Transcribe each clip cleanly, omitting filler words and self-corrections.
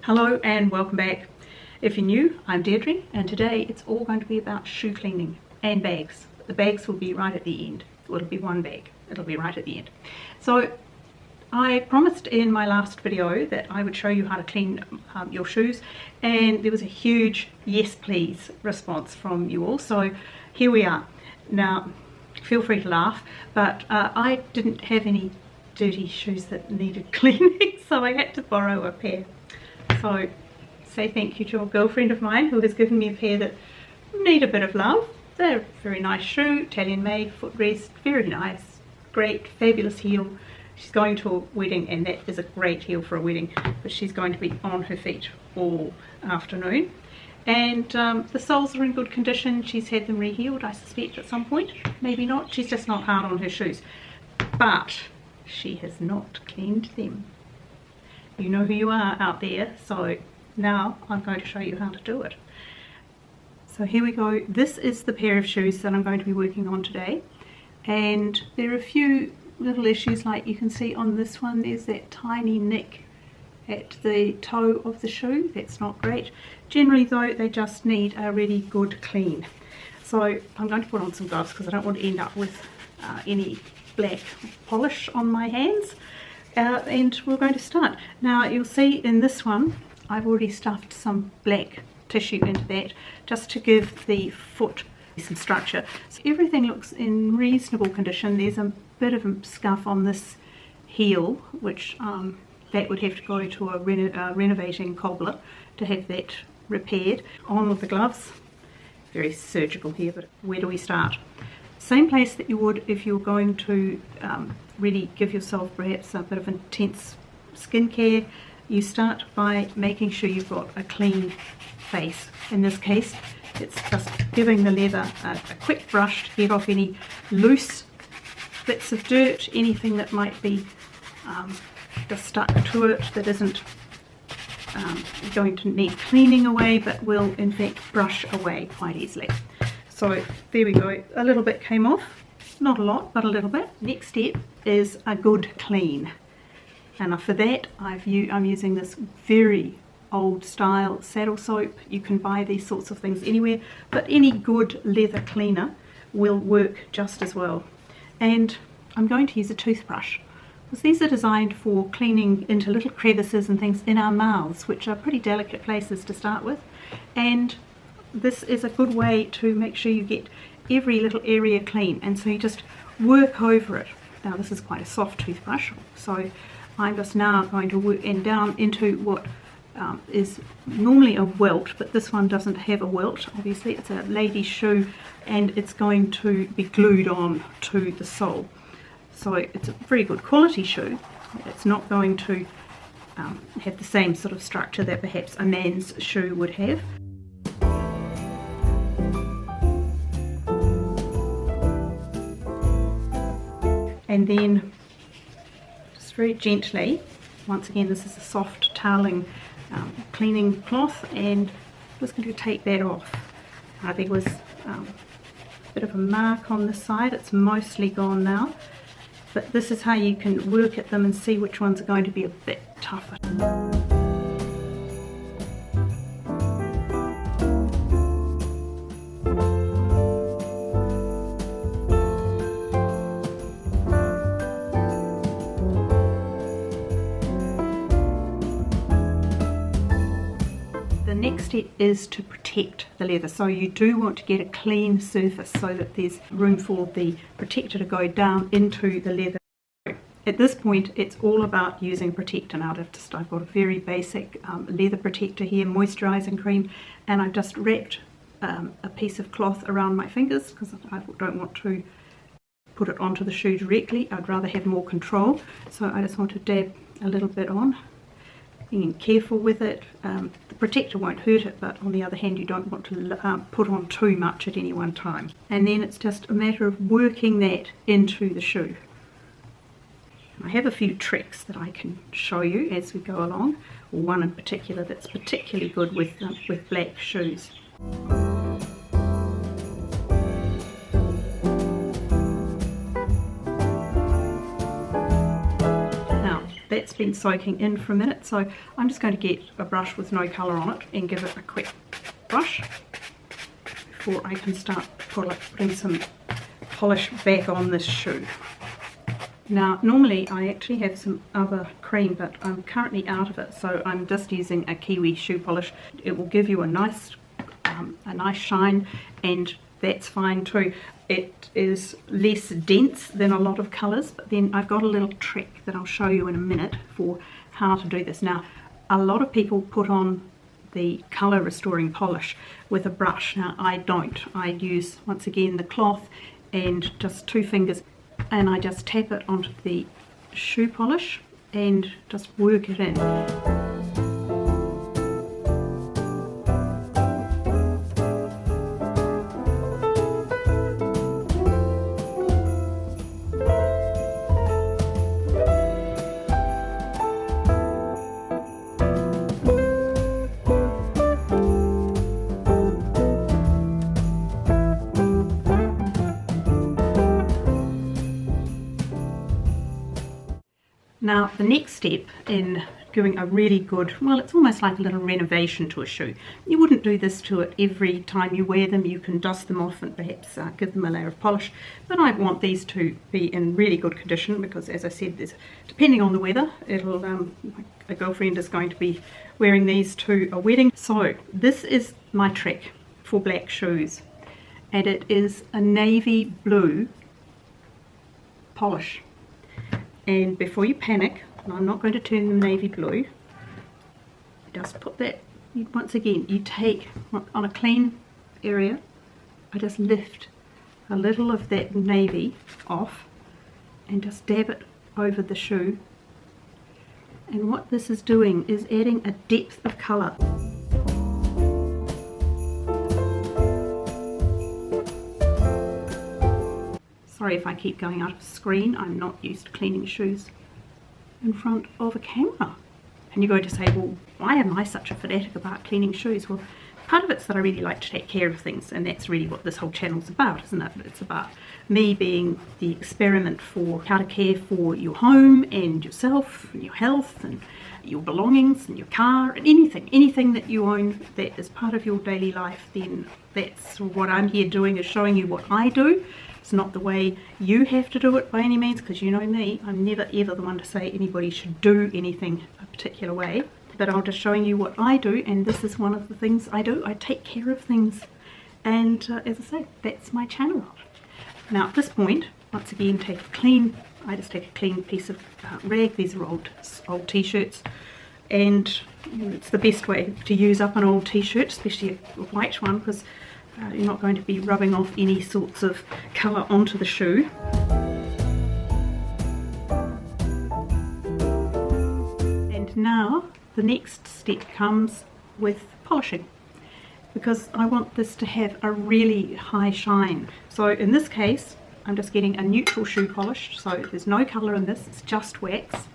Hello and welcome back. If you're new, I'm Deirdre, and today it's all going to be about shoe cleaning and bags. The bags will be right at the end. Well, it'll be one bag. It'll be right at the end. So I promised in my last video that I would show you how to clean your shoes, and there was a huge yes please response from you all. So here we are. Now, feel free to laugh, but I didn't have any dirty shoes that needed cleaning, so I had to borrow a pair. So say thank you to a girlfriend of mine who has given me a pair that need a bit of love. They're a very nice shoe, Italian made, footrest, very nice, great, fabulous heel. She's going to a wedding, and that is a great heel for a wedding, but she's going to be on her feet all afternoon. And the soles are in good condition. She's had them rehealed, I suspect, at some point. Maybe not. She's just not hard on her shoes. But she has not cleaned them. You know who you are out there, so now I'm going to show you how to do it. So here we go. This is the pair of shoes that I'm going to be working on today, and there are a few little issues. Like you can see on this one, there's that tiny nick at the toe of the shoe. That's not great. Generally though, they just need a really good clean. So I'm going to put on some gloves because I don't want to end up with any black polish on my hands. And we're going to start. Now you'll see in this one I've already stuffed some black tissue into that just to give the foot some structure. So everything looks in reasonable condition. There's a bit of a scuff on this heel, which that would have to go to a renovating cobbler to have that repaired. On with the gloves. Very surgical here, but where do we start? Same place that you would if you're going to really give yourself perhaps a bit of intense skincare. You start by making sure you've got a clean face. In this case, it's just giving the leather a quick brush to get off any loose bits of dirt, anything that might be just stuck to it that isn't going to need cleaning away, but will in fact brush away quite easily. So there we go, a little bit came off, not a lot, but a little bit. Next step is a good clean. And for that I'm using this very old style saddle soap. You can buy these sorts of things anywhere, but any good leather cleaner will work just as well. And I'm going to use a toothbrush, because these are designed for cleaning into little crevices and things in our mouths, which are pretty delicate places to start with. And this is a good way to make sure you get every little area clean, and so you just work over it. Now this is quite a soft toothbrush, so I'm just now going to work and down into what is normally a welt, but this one doesn't have a welt. Obviously it's a lady's shoe, and it's going to be glued on to the sole. So it's a very good quality shoe. It's not going to have the same sort of structure that perhaps a man's shoe would have. And then just very gently, once again this is a soft toweling cleaning cloth, and I'm just going to take that off. There was a bit of a mark on this side. It's mostly gone now, but this is how you can work at them and see which ones are going to be a bit tougher. The next step is to protect the leather. So you do want to get a clean surface so that there's room for the protector to go down into the leather. At this point it's all about using protector. Now I've got a very basic leather protector here, moisturising cream, and I've just wrapped a piece of cloth around my fingers because I don't want to put it onto the shoe directly. I'd rather have more control, so I just want to dab a little bit on. Being careful with it. The protector won't hurt it, but on the other hand you don't want to put on too much at any one time. And then it's just a matter of working that into the shoe. I have a few tricks that I can show you as we go along, one in particular that's particularly good with black shoes. that's been soaking in for a minute, so I'm just going to get a brush with no colour on it and give it a quick brush before I can start putting some polish back on this shoe. Now normally I actually have some other cream, but I'm currently out of it, so I'm just using a Kiwi shoe polish. It will give you a nice shine, and that's fine too. It is less dense than a lot of colours, but then I've got a little trick that I'll show you in a minute for how to do this. Now a lot of people put on the colour restoring polish with a brush. Now I don't. I use, once again, the cloth and just 2 fingers, and I just tap it onto the shoe polish and just work it in. Now the next step in doing a really good, well, it's almost like a little renovation to a shoe. You wouldn't do this to it every time you wear them. You can dust them off and perhaps give them a layer of polish, but I want these to be in really good condition because, as I said, depending on the weather, a girlfriend is going to be wearing these to a wedding. So this is my trick for black shoes, and it is a navy blue polish. And before you panic, and I'm not going to turn them navy blue, just put that, once again, you take on a clean area, I just lift a little of that navy off and just dab it over the shoe. And what this is doing is adding a depth of colour. Sorry if I keep going out of screen, I'm not used to cleaning shoes in front of a camera. And you're going to say, well, why am I such a fanatic about cleaning shoes? Well, part of it's that I really like to take care of things, and that's really what this whole channel's about, isn't it? It's about me being the experiment for how to care for your home and yourself and your health and your belongings and your car and anything that you own that is part of your daily life. Then that's what I'm here doing, is showing you what I do. It's not the way you have to do it by any means, because you know me, I'm never ever the one to say anybody should do anything a particular way, but I'm just showing you what I do, and this is one of the things I do. I take care of things, and as I say, that's my channel. Now at this point, once again, I just take a clean piece of rag. These are old t-shirts, and it's the best way to use up an old t-shirt, especially a white one, because you're not going to be rubbing off any sorts of colour onto the shoe. And now the next step comes with polishing, because I want this to have a really high shine. So in this case, I'm just getting a neutral shoe polish, so there's no colour in this, it's just wax,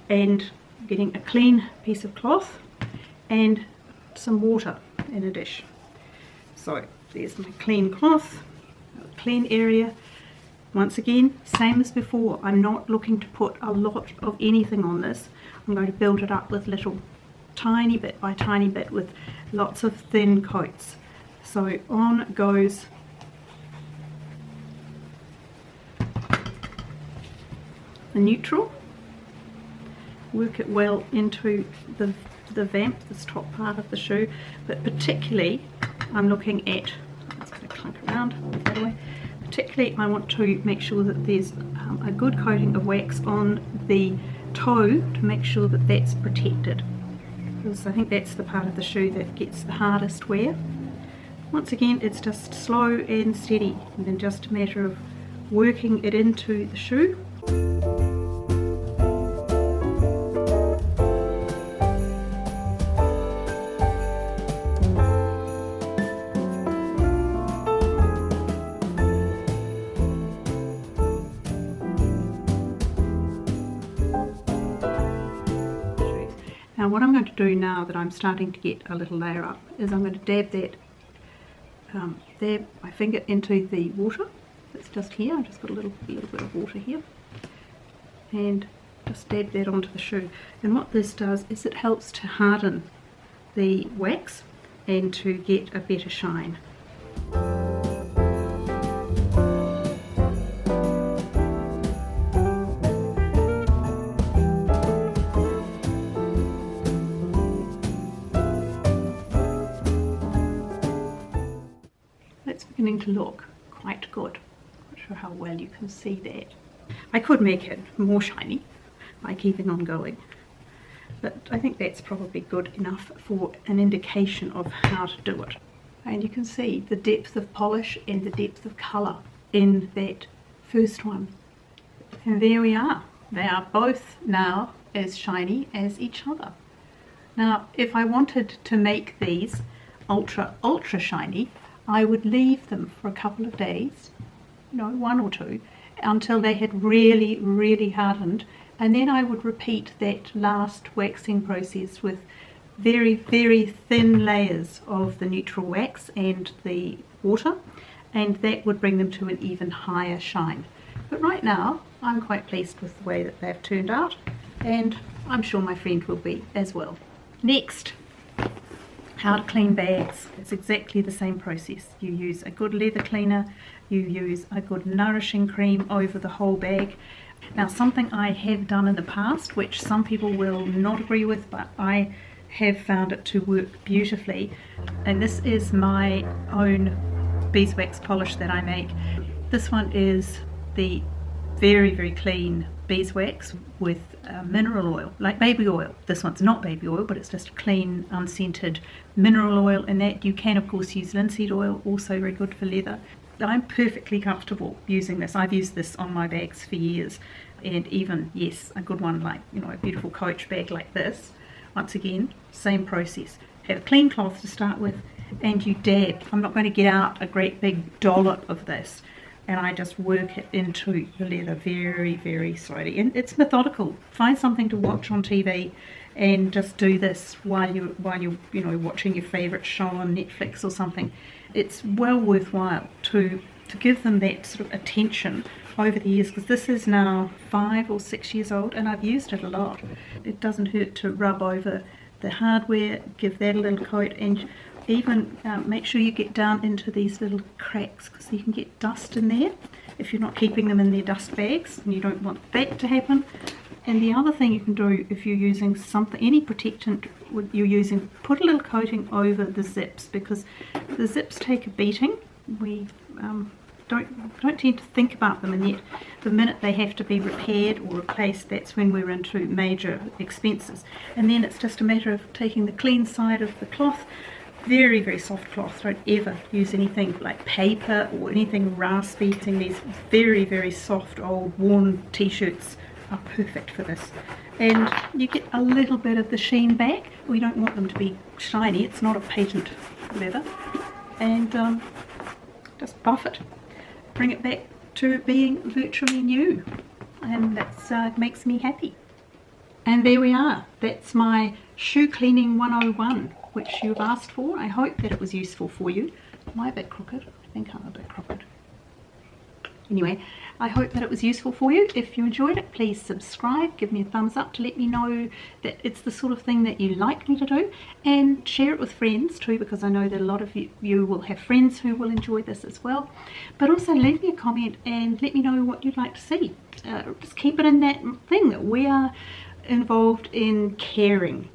and getting a clean piece of cloth and some water in a dish. So there's my clean cloth, clean area. Once again, same as before, I'm not looking to put a lot of anything on this. I'm going to build it up with little tiny bit by tiny bit with lots of thin coats. So on goes the neutral, work it well into the vamp, this top part of the shoe, but particularly I'm looking at, let's going to clunk around that way, particularly I want to make sure that there's a good coating of wax on the toe to make sure that that's protected, because I think that's the part of the shoe that gets the hardest wear. Once again, it's just slow and steady, and then just a matter of working it into the shoe. Now what I'm going to do now that I'm starting to get a little layer up is I'm going to dab my finger into the water that's just here. I've just got a little bit of water here, and just dab that onto the shoe. And what this does is it helps to harden the wax and to get a better shine. That's beginning to look quite good. Not sure how well you can see that. I could make it more shiny by keeping on going, but I think that's probably good enough for an indication of how to do it. And you can see the depth of polish and the depth of colour in that first one. And there we are. They are both now as shiny as each other. Now, if I wanted to make these ultra shiny, I would leave them for a couple of days, one or two, until they had really hardened, and then I would repeat that last waxing process with very thin layers of the neutral wax and the water, and that would bring them to an even higher shine. But right now I'm quite pleased with the way that they've turned out, and I'm sure my friend will be as well. Next, how to clean bags. It's exactly the same process. You use a good leather cleaner, you use a good nourishing cream over the whole bag. Now, something I have done in the past, which some people will not agree with, but I have found it to work beautifully, and this is my own beeswax polish that I make. This one is the very clean beeswax with mineral oil, like baby oil. This one's not baby oil, but it's just clean, unscented mineral oil, and that you can of course use linseed oil, also very good for leather. I'm perfectly comfortable using this. I've used this on my bags for years, and even, yes, a good one like, a beautiful Coach bag like this. Once again, same process. Have a clean cloth to start with, and you dab. I'm not going to get out a great big dollop of this, and I just work it into the leather very slowly. And it's methodical. Find something to watch on TV and just do this while you're watching your favourite show on Netflix or something. It's well worthwhile to give them that sort of attention over the years, because this is now 5 or 6 years old and I've used it a lot. It doesn't hurt to rub over the hardware, give that a little coat, and even make sure you get down into these little cracks, because you can get dust in there if you're not keeping them in their dust bags, and you don't want that to happen. And the other thing you can do, if you're using any protectant you're using, put a little coating over the zips, because the zips take a beating. We don't tend to think about them, and yet the minute they have to be repaired or replaced, that's when we're into major expenses. And then it's just a matter of taking the clean side of the cloth, very soft cloth. Don't ever use anything like paper or anything raspy. These very soft old worn t-shirts are perfect for this, and you get a little bit of the sheen back. We don't want them to be shiny, it's not a patent leather, and just buff it, bring it back to being virtually new, and that makes me happy. And there we are. That's my shoe cleaning 101, which you've asked for. I hope that it was useful for you. Am I a bit crooked? I think I'm a bit crooked. Anyway, I hope that it was useful for you. If you enjoyed it, please subscribe, give me a thumbs up to let me know that it's the sort of thing that you like me to do, and share it with friends too, because I know that a lot of you will have friends who will enjoy this as well. But also leave me a comment and let me know what you'd like to see. Just keep it in that thing that we are involved in caring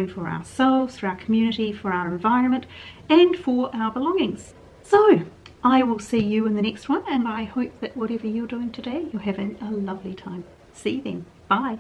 for ourselves, for our community, for our environment, and for our belongings. So I will see you in the next one, and I hope that whatever you're doing today, you're having a lovely time. See you then. Bye.